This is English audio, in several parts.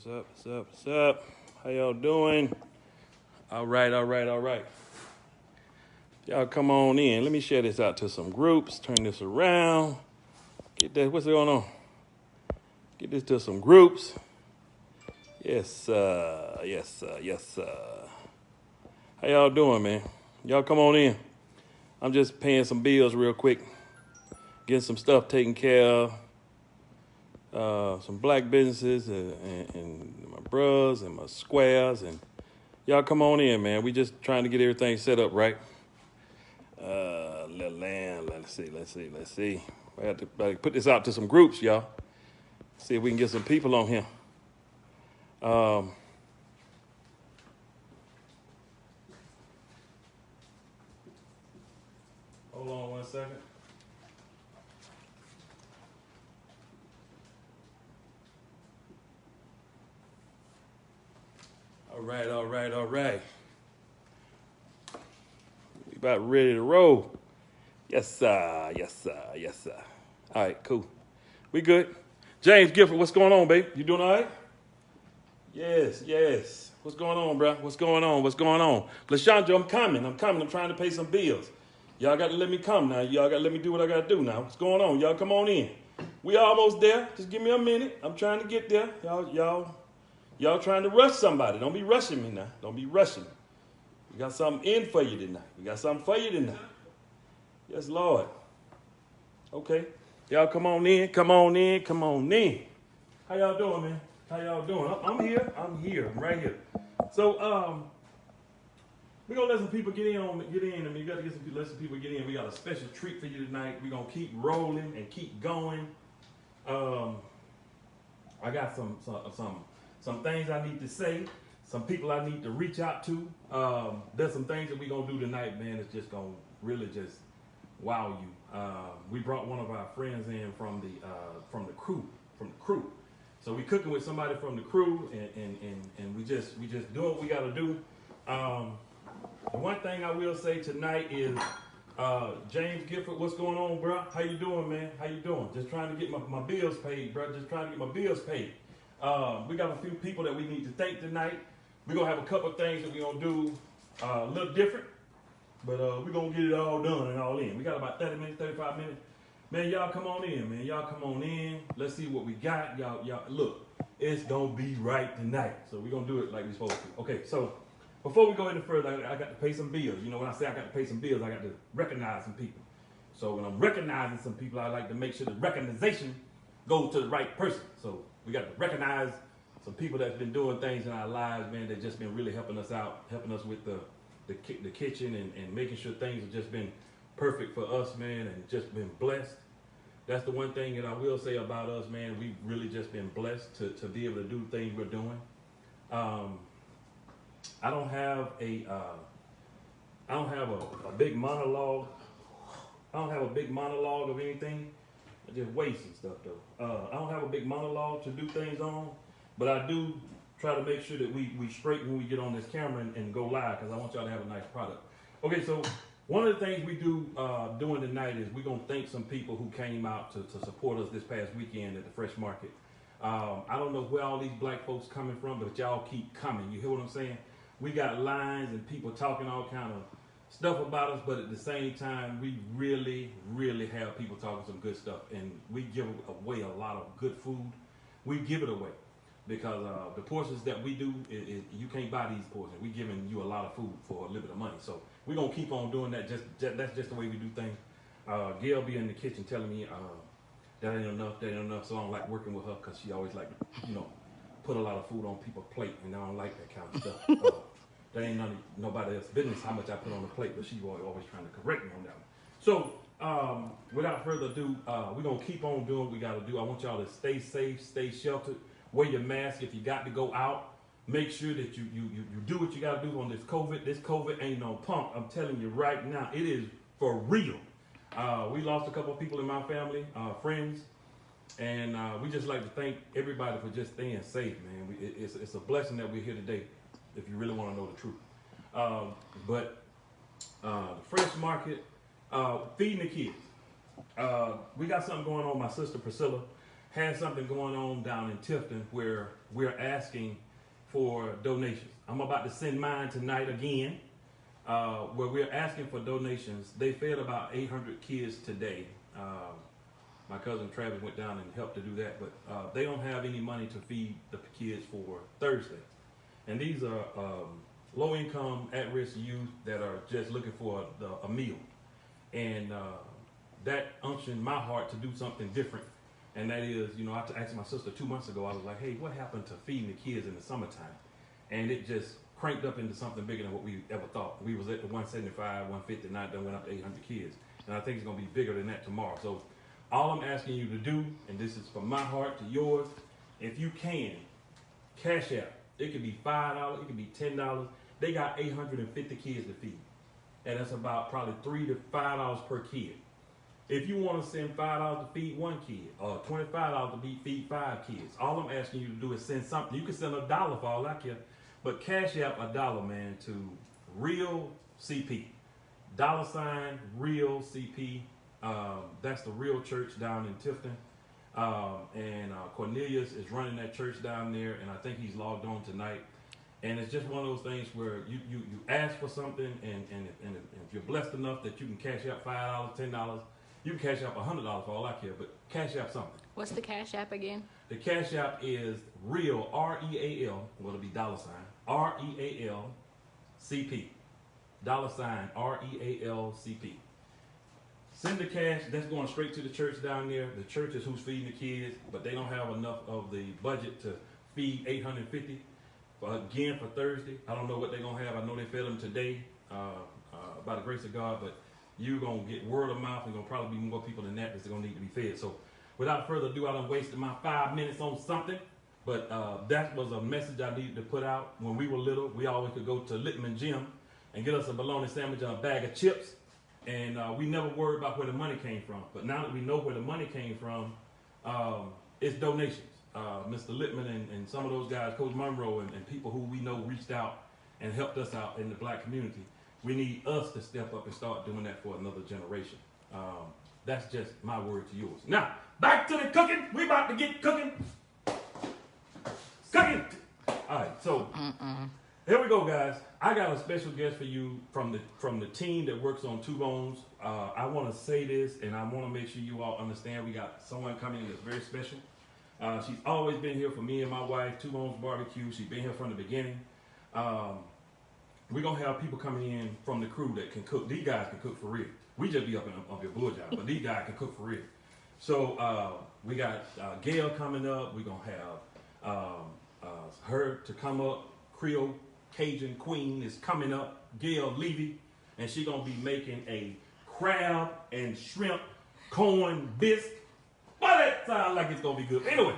What's up? What's up? What's up? How y'all doing? All right, all right, all right. Y'all come on in. Let me share this out to some groups. Turn this around. Get that. What's going on? Get this to some groups. Yes, yes. How y'all doing, man? Y'all come on in. I'm just paying some bills real quick. Getting some stuff taken care of. Some black businesses and my bros and my squares, and y'all come on in, man. We just trying to get everything set up right. Let's see. I have to put this out to some groups, y'all. See if we can get some people on here. Hold on 1 second. All right. We about ready to roll. Yes, sir. All right, cool. We good. James Gifford, what's going on, babe? You doing all right? Yes. What's going on, bro? What's going on? LaShondra, I'm coming. I'm trying to pay some bills. Y'all got to let me come now. Y'all got to let me do what I got to do now. What's going on? Y'all come on in. We almost there. Just give me a minute. I'm trying to get there. Y'all trying to rush somebody. Don't be rushing me now. Don't be rushing me. We got something in for you tonight. Yes, Lord. Okay. Y'all come on in. How y'all doing, man? I'm here. I'm right here. So, we're gonna let some people get in, and we gotta let some people get in. We got a special treat for you tonight. We're gonna keep rolling and keep going. I got some things I need to say, some people I need to reach out to. There's some things that we're gonna do tonight, man. It's just gonna really just wow you. We brought one of our friends in from the crew. So we cooking with somebody from the crew, and we just doing what we gotta do. The one thing I will say tonight is, James Gifford, what's going on, bro? How you doing, man? Just trying to get my bills paid, bro. We got a few people that we need to thank tonight. We're going to have a couple of things that we're going to do a little different, but we're going to get it all done and all in. We got about 30 minutes, 35 minutes. Man, y'all come on in, Let's see what we got. Y'all, look, it's going to be right tonight. So we're going to do it like we're supposed to. Okay, so before we go any further, I got to pay some bills. You know, when I say I got to pay some bills, I got to recognize some people. So when I'm recognizing some people, I like to make sure the recognition goes to the right person. So we got to recognize some people that's been doing things in our lives, man, that just been really helping us out, helping us with the kitchen and making sure things have just been perfect for us, man, and just been blessed. That's the one thing that I will say about us, man. We've really just been blessed to be able to do things we're doing. I don't have a big monologue. I don't have a big monologue of anything. I just wasting stuff though. I don't have a big monologue to do things on, but I do try to make sure that we straight when we get on this camera and go live, because I want y'all to have a nice product. Okay, so one of the things we do doing tonight is we're gonna thank some people who came out to support us this past weekend at the Fresh Market. I don't know where all these black folks coming from, but y'all keep coming. You hear what I'm saying? We got lines and people talking all kind of stuff about us, but at the same time, we really have people talking some good stuff, and we give away a lot of good food. We give it away because the portions that we do, you can't buy these portions. We're giving you a lot of food for a little bit of money, so we're gonna keep on doing that. That's just the way we do things. Gail be in the kitchen telling me that ain't enough, so I don't like working with her because she always like, put a lot of food on people's plate, and I don't like that kind of stuff. That ain't nobody else's business how much I put on the plate, but she's always trying to correct me on that one. So, without further ado, we're going to keep on doing what we got to do. I want y'all to stay safe, stay sheltered, wear your mask if you got to go out. Make sure that you do what you got to do on this COVID. This COVID ain't no punk. I'm telling you right now, it is for real. We lost a couple of people in my family, friends, and we just like to thank everybody for just staying safe, man. It's a blessing that we're here today, if you really want to know the truth. But the Fresh Market, feeding the kids. We got something going on. My sister Priscilla had something going on down in Tifton where we're asking for donations. I'm about to send mine tonight again, where we're asking for donations. They fed about 800 kids today. My cousin Travis went down and helped to do that, but they don't have any money to feed the kids for Thursday. And these are low-income, at-risk youth that are just looking for a meal. And that unctioned my heart to do something different. And that is, you know, I asked my sister 2 months ago, I was like, hey, what happened to feeding the kids in the summertime? And it just cranked up into something bigger than what we ever thought. We was at the 175, 150, now it went up to 800 kids. And I think it's going to be bigger than that tomorrow. So all I'm asking you to do, and this is from my heart to yours, if you can, cash out. It could be $5, it could be $10. They got 850 kids to feed. And that's about probably $3 to $5 per kid. If you want to send $5 to feed one kid, or $25 to feed 5 kids, all I'm asking you to do is send something. You can send $1 for all I care, but cash out $1, man, to Real CP. $ Real CP. That's the Real Church down in Tifton. And Cornelius is running that church down there, and I think he's logged on tonight. And it's just one of those things where you ask for something, and if you're blessed enough that you can cash out $5, $10, you can cash out $100 for all I care, but cash out something. What's the Cash App again? The Cash App is Real, R-E-A-L, well, it'll be $, R-E-A-L CP. $ R-E-A-L CP. Send the cash, that's going straight to the church down there. The church is who's feeding the kids, but they don't have enough of the budget to feed 850. Again, for Thursday, I don't know what they're going to have. I know they fed them today by the grace of God, but you're going to get word of mouth, and going to probably be more people than that that's going to need to be fed. So without further ado, I done wasted my 5 minutes on something, but that was a message I needed to put out. When we were little, we always could go to Littman Gym and get us a bologna sandwich and a bag of chips, and we never worried about where the money came from. But now that we know where the money came from, it's donations. Mr. Littman and some of those guys, Coach Monroe and people who we know reached out and helped us out in the black community. We need us to step up and start doing that for another generation. That's just my word to yours. Now, back to the cooking. We about to get cooking. Cooking! All right, so here we go, guys. I got a special guest for you from the team that works on Two Bones. I want to say this, and I want to make sure you all understand we got someone coming in that's very special. She's always been here for me and my wife, Two Bones Barbecue. She's been here from the beginning. We're going to have people coming in from the crew that can cook. These guys can cook for real. We just be up your bulljob, but these guys can cook for real. So we got Gail coming up. We're going to have her to come up. Creole Cajun Queen is coming up. Gail Levy. And she's going to be making a crab and shrimp corn bisque. Well, that sounds like it's going to be good. Anyway.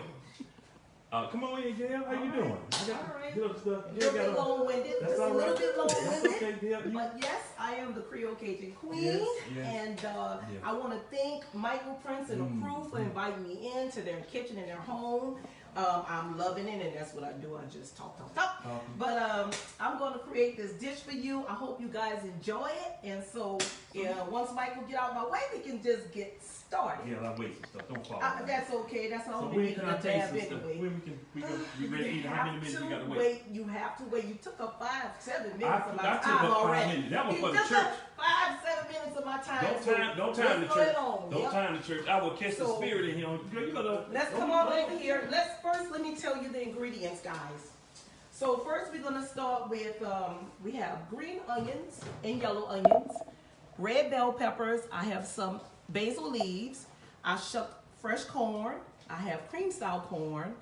Come on in, Gail. How you doing? All right. Get up stuff. A little bit long-winded. That's all a little right. bit long-winded. That's okay, Gail. But yes, I am the Creole Cajun Queen. Yes, yes. And I want to thank Michael Prince and the crew for inviting me into their kitchen and their home. I'm loving it, and that's what I do. I just talk. But I'm going to create this dish for you. I hope you guys enjoy it. And so, once Michael get out of my way, we can just get started. Yeah, I waste some stuff. Don't fall. That's okay. That's all So we when need can in I the taste tab some stuff? anyway. When we ready to eat? How many minutes we got to wait? You have to wait. You took up 5-7 minutes I of my took time up 5 already. minutes. That was You for the took church. up 5-7 minutes of my time. Don't time the what's church. going on? Don't Yep. time the church. I will catch the So, spirit in him. You gotta, Let's come on over here. Let me tell you the ingredients, guys. So first we're gonna start with we have green onions and yellow onions, red bell peppers. I have some basil leaves. I shucked fresh corn. I have cream style corn.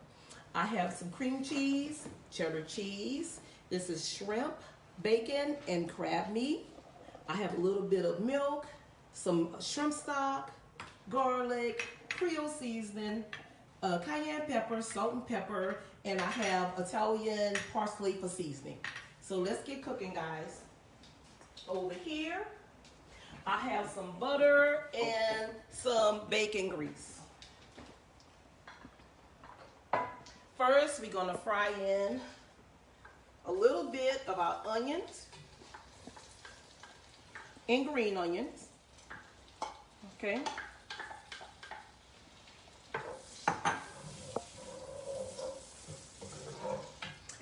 I have some cream cheese, cheddar cheese. This is shrimp, bacon, and crab meat. I have a little bit of milk, some shrimp stock, garlic, Creole seasoning, cayenne pepper, salt and pepper, and I have Italian parsley for seasoning. So let's get cooking, guys. Over here, I have some butter and some bacon grease. First, we're gonna fry in a little bit of our onions and green onions, okay?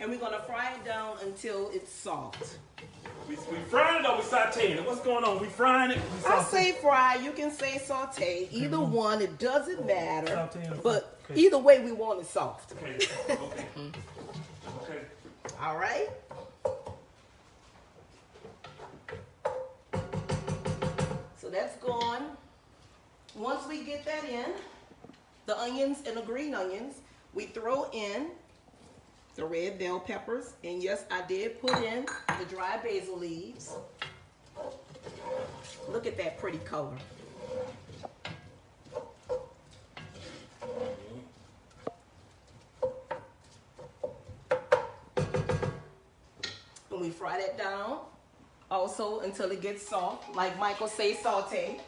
and we're gonna fry it down until it's soft. We frying it or we sauteing it? What's going on? We frying it? I say fry, you can say saute. Either one, it doesn't matter. Sauteing. But Okay. either way, we want it soft. Okay. Okay. Okay. All right? So that's gone. Once we get that in, the onions and the green onions, we throw in the red bell peppers. And yes, I did put in the dry basil leaves. Look at that pretty color. And we fry that down also until it gets soft. Like Michael say, saute.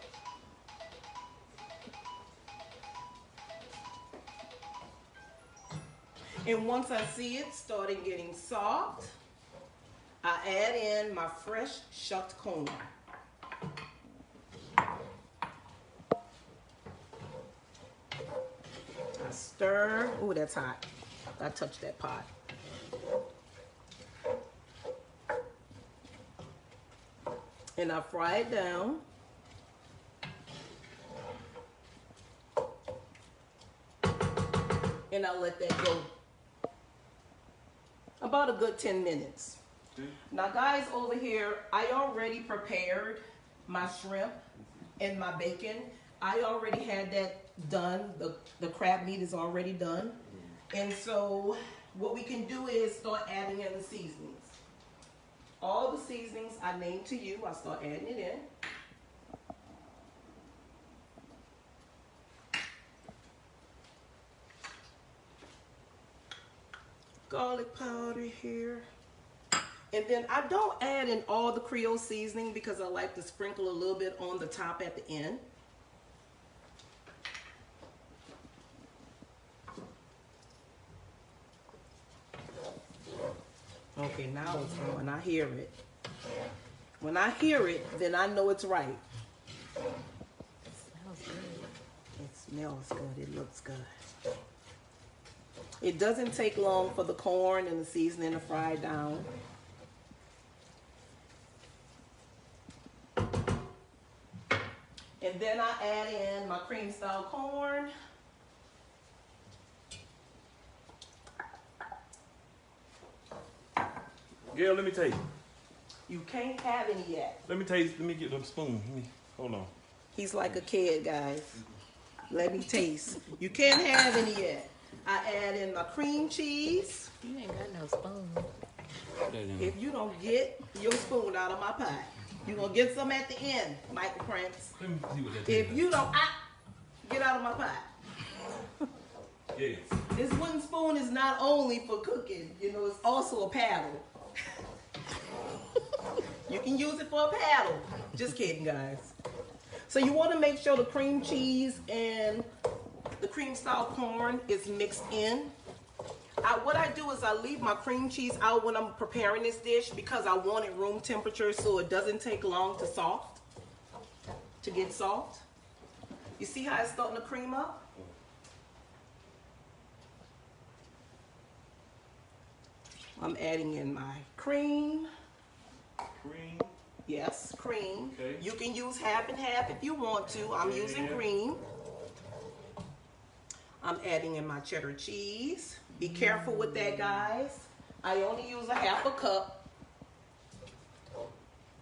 And once I see it starting getting soft, I add in my fresh shucked corn. I stir. Oh, that's hot. I touched that pot. And I fry it down. And I let that go about a good 10 minutes. Okay. Now guys, over here, I already prepared my shrimp and my bacon. I already had that done. The crab meat is already done. And so what we can do is start adding in the seasonings. All the seasonings I named to you, I start adding it in. Garlic powder here. And then I don't add in all the Creole seasoning because I like to sprinkle a little bit on the top at the end. Okay, now it's going. I hear it. When I hear it, then I know it's right. It smells good. It smells good. It looks good. It doesn't take long for the corn and the seasoning to fry down. And then I add in my cream style corn. Gail, let me tell you. You can't have any yet. Let me taste. Let me get the spoon. Hold on. He's like a kid, guys. Let me taste. You can't have any yet. I add in my cream cheese. You ain't got no spoon. If you don't get your spoon out of my pot, you're going to get some at the end, Michael Prince. Let me see what that If tastes you don't, get out of my pot. like. Yeah. This wooden spoon is not only for cooking, you know, it's also a paddle. You can use it for a paddle. Just kidding, guys. So you want to make sure the cream cheese and the cream style corn is mixed in. What I do is I leave my cream cheese out when I'm preparing this dish because I want it room temperature so it doesn't take long to get soft. You see how it's starting to cream up? I'm adding in my cream. Cream. Yes, cream. Okay. You can use half and half if you want to. I'm using cream. I'm adding in my cheddar cheese. Be careful with that, guys. I only use a half a cup.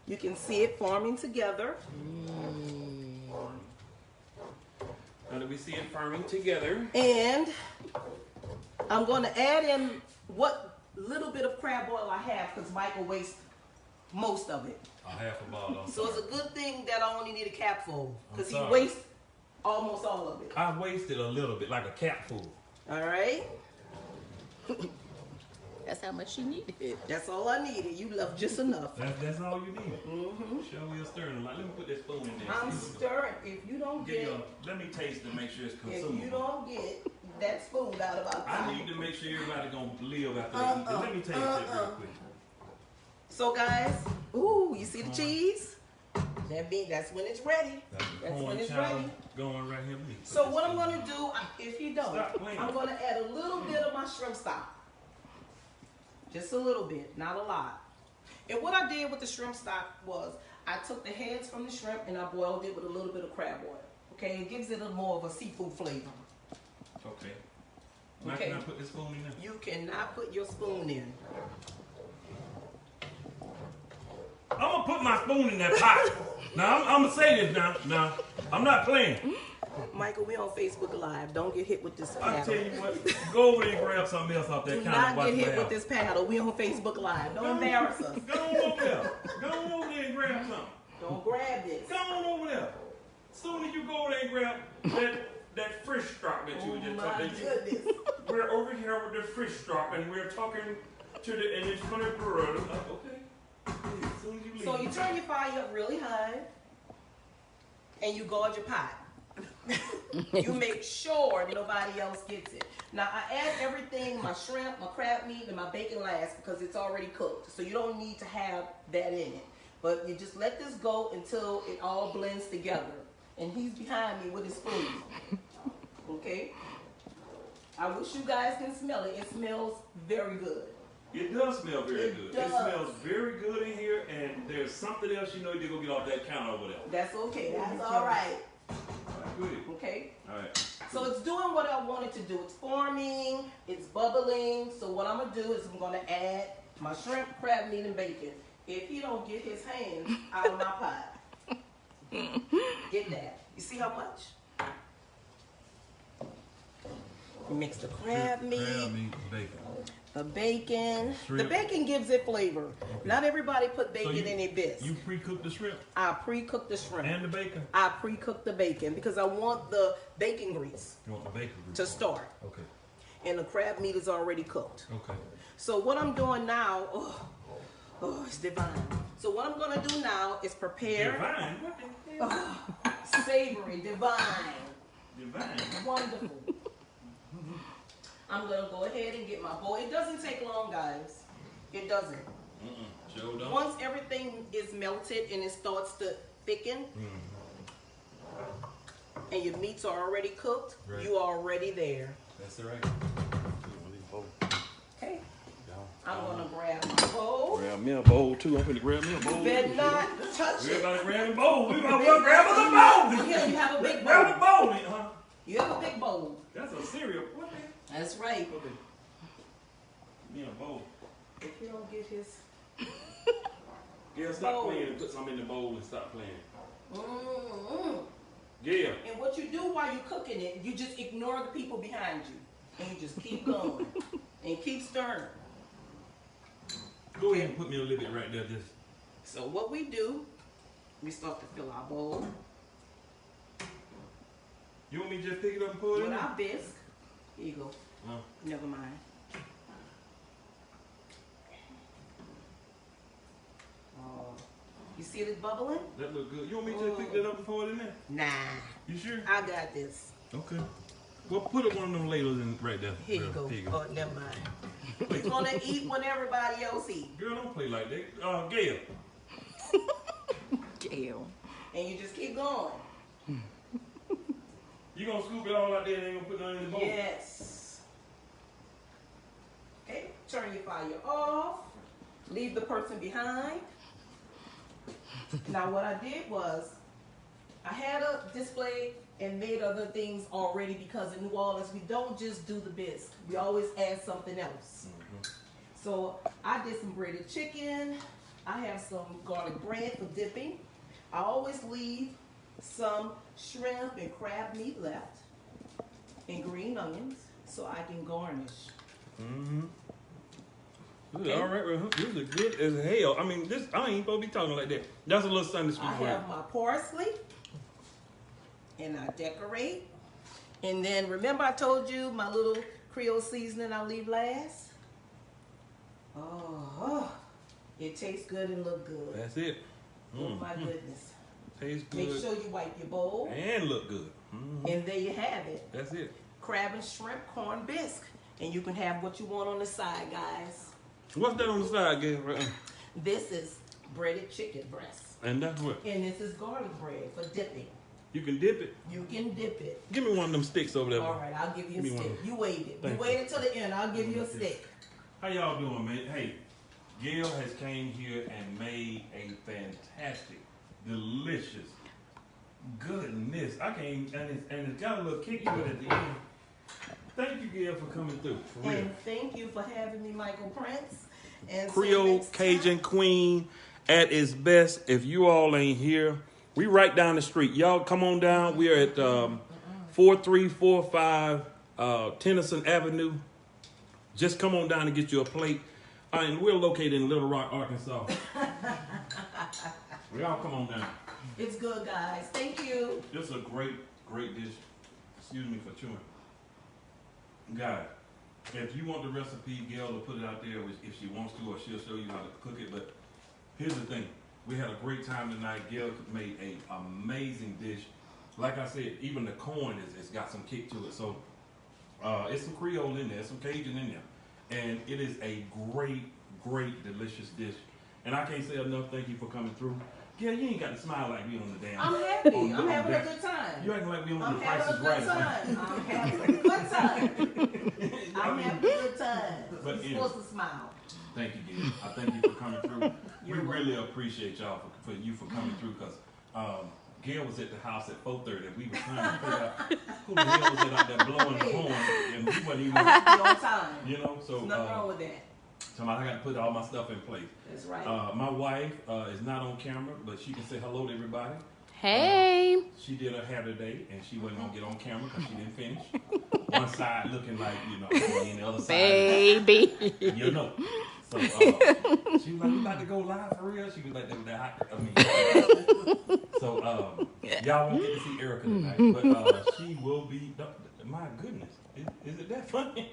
You can see it forming together. Now that we see it forming together. And I'm going to add in what little bit of crab oil I have because Michael wastes most of it. A half a bottle. So it's a good thing that I only need a cap full because he sorry. wastes almost all of it. I wasted a little bit, like a cap full. All right? That's how much she needed. That's all I needed. You left just enough. That's all you need. Mm-hmm. Show me a stirring a lot. Let me put that spoon in there. I'm stirring. If you don't get, Let me taste and make sure it's if consumable. you don't get that spoon out of our I pot. need to make sure everybody gonna live after they eat this. Let me taste that real quick. So guys, ooh, you see the cheese? That's when it's ready. That's when it's ready. Going right here. So what I'm gonna do, if you don't, Stop playing. I'm gonna add a little bit of my shrimp stock. Just a little bit, not a lot. And what I did with the shrimp stock was I took the heads from the shrimp and I boiled it with a little bit of crab oil. Okay, it gives it a more of a seafood flavor. Okay. Now Okay. can I put this spoon in there? You cannot put your spoon in. I'm gonna put my spoon in that pot. Now I'm gonna say this now. Now I'm not playing. Michael, we on Facebook Live. Don't get hit with this I paddle. tell you what, go over there and grab something else off that Do counter. not Watch get hit what with this paddle. We on Facebook Live. Don't embarrass us. Go on over there. Go on over there and grab something. Don't grab this. Go on over there. As soon as you go over there and grab that fish stock that you Oh just my talking. goodness. We're over here with the fish stock and we're talking to the and it's gonna grow. Okay. As soon as you leave. So you turn your fire up really high and you guard your pot. You make sure nobody else gets it. Now I add everything, my shrimp, my crab meat, and my bacon last because it's already cooked. So you don't need to have that in it. But you just let this go until it all blends together. And he's behind me with his spoon. Okay? I wish you guys can smell it. It smells very good. It does smell very It good. does. It smells very good in here, and there's something else you know you go get off that counter over there. That's okay. That's all right. Good. Okay? All right. So it's doing what I wanted to do. It's forming, it's bubbling. So what I'm gonna do is I'm gonna add my shrimp, crab meat, and bacon. If he don't get his hands out of my pot, get that. You see how much? Mix the crab meat, bacon. the bacon. The Shrimp. bacon gives it flavor. Not everybody put bacon in their bisque. You pre-cook the shrimp I pre-cook the shrimp. and the bacon. I pre-cook the bacon because I want the bacon grease You want the bacon to start. Okay. And the crab meat is already cooked. Okay. So what I'm doing now, it's divine. So what I'm gonna do now is prepare Divine. What the hell? savory, divine, Divine. wonderful. I'm gonna go ahead and get my bowl. It doesn't take long, guys. It doesn't. Sure don't. Once everything is melted and it starts to thicken, and your meats are already cooked, Right. you are already there. That's all right. Okay. I'm gonna grab my bowl. Grab me a bowl too. I'm gonna grab me a bowl. Better not touch We it. gotta grab a bowl. We gotta grab us a bowl. Yeah, you have a big Grab a bowl. bowl, huh? You have a big bowl. That's a cereal. What the? That's right. Okay. Me a bowl. If you don't get his, Gail, stop Bowl. playing and put some in the bowl and stop playing. mm-mm. Gail. And what you do while you're cooking it, you just ignore the people behind you, and you just keep going and keep stirring. Go ahead and put me a little bit right there. Just. So what we do, we start to fill our bowl You want me to just pick it up and pour it with in? our bisque. Here you go. Oh. Never mind. Oh, you see it bubbling? That look good. You want me to just pick that up and pour it in there? Nah, You sure? I got this. Okay. Well, put it one of them ladles in right there. Here you Girl, go. Here you Oh, never mind. We're gonna eat when everybody else eat, Girl, don't play like that. Gail. Gail. and you just keep going. You gonna scoop it all out there and ain't gonna put nothing in the bowl? Yes. Okay, turn your fire off. Leave the person behind. Now what I did was, I had a display and made other things already because in New Orleans we don't just do the bisque. We always add something else. So I did some breaded chicken. I have some garlic bread for dipping. I always leave some shrimp and crab meat left and green onions so I can garnish. Okay. All right, well, this is good as hell. I mean, this I ain't supposed to be talking like that. That's a little Sunday school I word. have my parsley and I decorate. And then remember I told you my little Creole seasoning I leave last? Oh, it tastes good and look good. That's it. Oh my goodness. Tastes Make good sure you wipe your bowl. and look good. And there you have it. That's it. Crab and shrimp corn bisque. And you can have what you want on the side, guys. What's that on the side, Gail? Right. This is breaded chicken breast. And that's what? And this is garlic bread for dipping. You can dip it. You can dip it. Give me one of them sticks over there. All right, I'll give you Give a me stick. one. You waited. Thank you waited till the end. I'll give you a stick. How y'all doing, man? Hey, Gail has came here and made a fantastic, delicious, goodness. I can't, and it's got a little kick to it at the end. Thank you, Gail, for coming through. For real. And thank you for having me, Michael Prince. And Creole Cajun Queen at its best. If you all ain't here, we right down the street. Y'all come on down. We are at 4345 Tennyson Avenue. Just come on down and get you a plate. And we're located in Little Rock, Arkansas. Y'all come on down. It's good, guys. Thank you. This is a great, great dish. Excuse me for chewing. Guys, if you want the recipe, Gail will put it out there if she wants to, or she'll show you how to cook it. But here's the thing. We had a great time tonight. Gail made an amazing dish. Like I said, even the corn it's got some kick to it. So it's some Creole in there, some Cajun in there. And it is a great, great, delicious dish. And I can't say enough thank you for coming through. Gail, you ain't got to smile like we on the damn. I'm happy. I'm having a good time. You acting like we on I'm the Price is Right. I'm having a good time. I'm having a good time. But You're supposed to smile. Thank you, Gail. I thank you for coming through. We really appreciate y'all for coming through, because Gail was at the house at 4:30. We were trying to figure out who the hell was it out there blowing the horn, and we wasn't even on time. You know, so There's nothing wrong with that. So I got to put all my stuff in place. That's right. My wife is not on camera, but she can say hello to everybody. Hey. She did her hair today, and she wasn't gonna get on camera because she didn't finish. One side looking like, and the other side, Baby. you know. So she was like, "We about to go live for real." She was like, "That hot." I mean, so y'all won't get to see Erica tonight, but she will be. My goodness, is it that funny?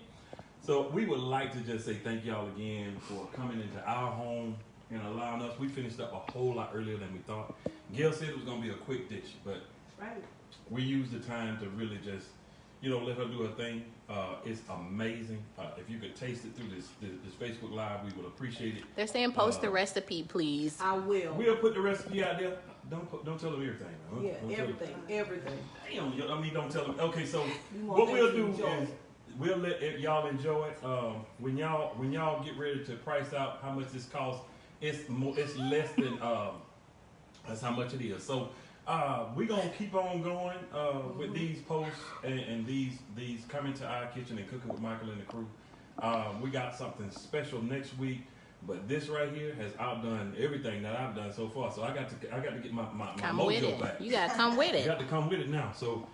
So we would like to just say thank y'all again for coming into our home and allowing us. We finished up a whole lot earlier than we thought. Gail said it was going to be a quick dish, but we used the time to really just, let her do her thing. It's amazing. If you could taste it through this Facebook Live, we would appreciate it. They're saying post the recipe, please. I will. We'll put the recipe out there. Don't tell them everything. Huh? Yeah, everything. Damn, I mean, don't tell them. Okay, so what we'll do is we'll let y'all enjoy it. When y'all get ready to price out how much this costs, it's less than that's how much it is. So we're gonna keep on going with these posts and these coming to our kitchen and cooking with Michael and the crew. We got something special next week, but this right here has outdone everything that I've done so far. So I got to get my mojo back. You gotta come with it. You got to come with it now. So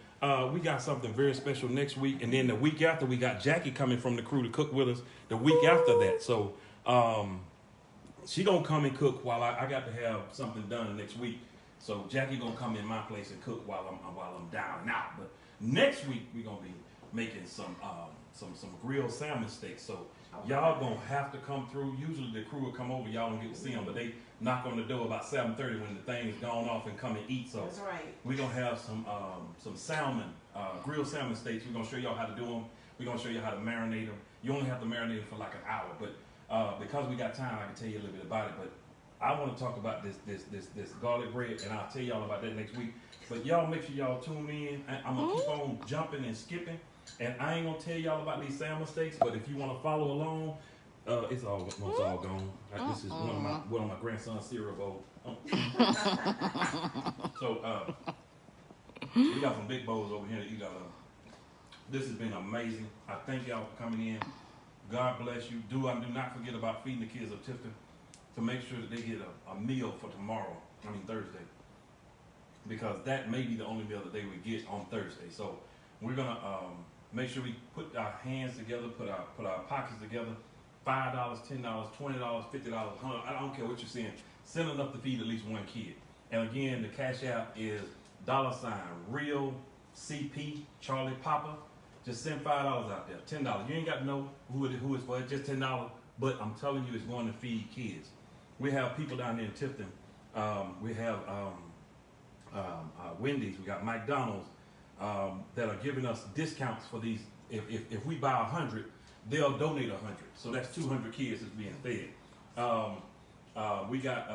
we got something very special next week, and then the week after we got Jackie coming from the crew to cook with us. The week after that, so she gonna come and cook while I got to have something done next week. So Jackie gonna come in my place and cook while I'm down and out. But next week we gonna be making some grilled salmon steaks. So y'all gonna have to come through. Usually the crew will come over. Y'all don't get to see them, but they knock on the door about 7:30 when the thing's gone off and come and eat. So that's right. We're gonna have some salmon, grilled salmon steaks. We're gonna show y'all how to do them. We're gonna show you how to marinate them. You only have to marinate them for like an hour, but because we got time, I can tell you a little bit about it. But I want to talk about this garlic bread, and I'll tell y'all about that next week. But y'all make sure y'all tune in. I'm gonna keep on jumping and skipping, and I ain't gonna tell y'all about these salmon steaks. But if you want to follow along, it's all gone. This is one of my grandson's cereal bowls. So we got some big bowls over here to eat out of. This has been amazing. I thank y'all for coming in. God bless you. Do not forget about feeding the kids of Tifton to make sure that they get a meal for tomorrow. Thursday, because that may be the only meal that they would get on Thursday. So we're gonna make sure we put our hands together, put our pockets together. $5, $10, $20, $50, $100. I don't care what you're saying. Send enough to feed at least one kid. And again, the cash app is $real CP Charlie Papa. Just send $5 out there. $10. You ain't got to know who it's for. It's just $10. But I'm telling you, it's going to feed kids. We have people down there in Tifton. We have Wendy's. We got McDonald's that are giving us discounts for these. If we buy 100. They'll donate 100, so that's 200 kids that's being fed. We got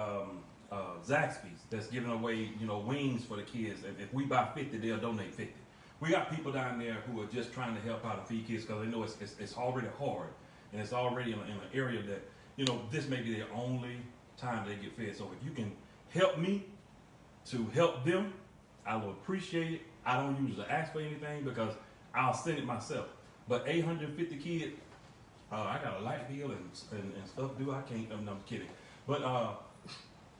Zaxby's that's giving away, wings for the kids. If we buy 50, they'll donate 50. We got people down there who are just trying to help out and feed kids because they know it's already hard and it's already in an area that, you know, this may be their only time they get fed. So if you can help me to help them, I will appreciate it. I don't usually ask for anything because I'll send it myself. But 850 kids, I got a light bill and stuff to do. I can't, I'm kidding. But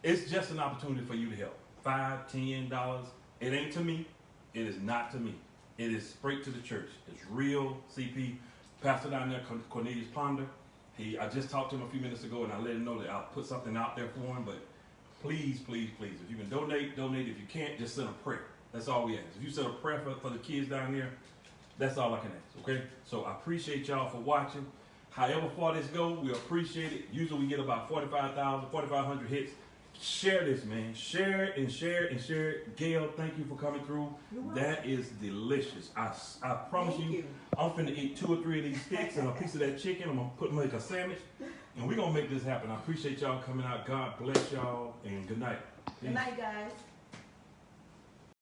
it's just an opportunity for you to help. $5, $10. It ain't to me. It is not to me. It is straight to the church. It's real CP. Pastor down there, Cornelius Ponder. I just talked to him a few minutes ago, and I let him know that I'll put something out there for him. But please, please, please, if you can donate, donate. If you can't, just send a prayer. That's all we ask. If you send a prayer for the kids down there, that's all I can ask, okay? So I appreciate y'all for watching. However far this goes, we appreciate it. Usually we get about 4,500 hits. Share this, man. Share it and share it and share it. Gail, thank you for coming through. That is delicious. I promise you, I'm finna eat 2 or 3 of these sticks and a piece of that chicken. I'm gonna make a sandwich, and we're gonna make this happen. I appreciate y'all coming out. God bless y'all, and good night. Good night, guys.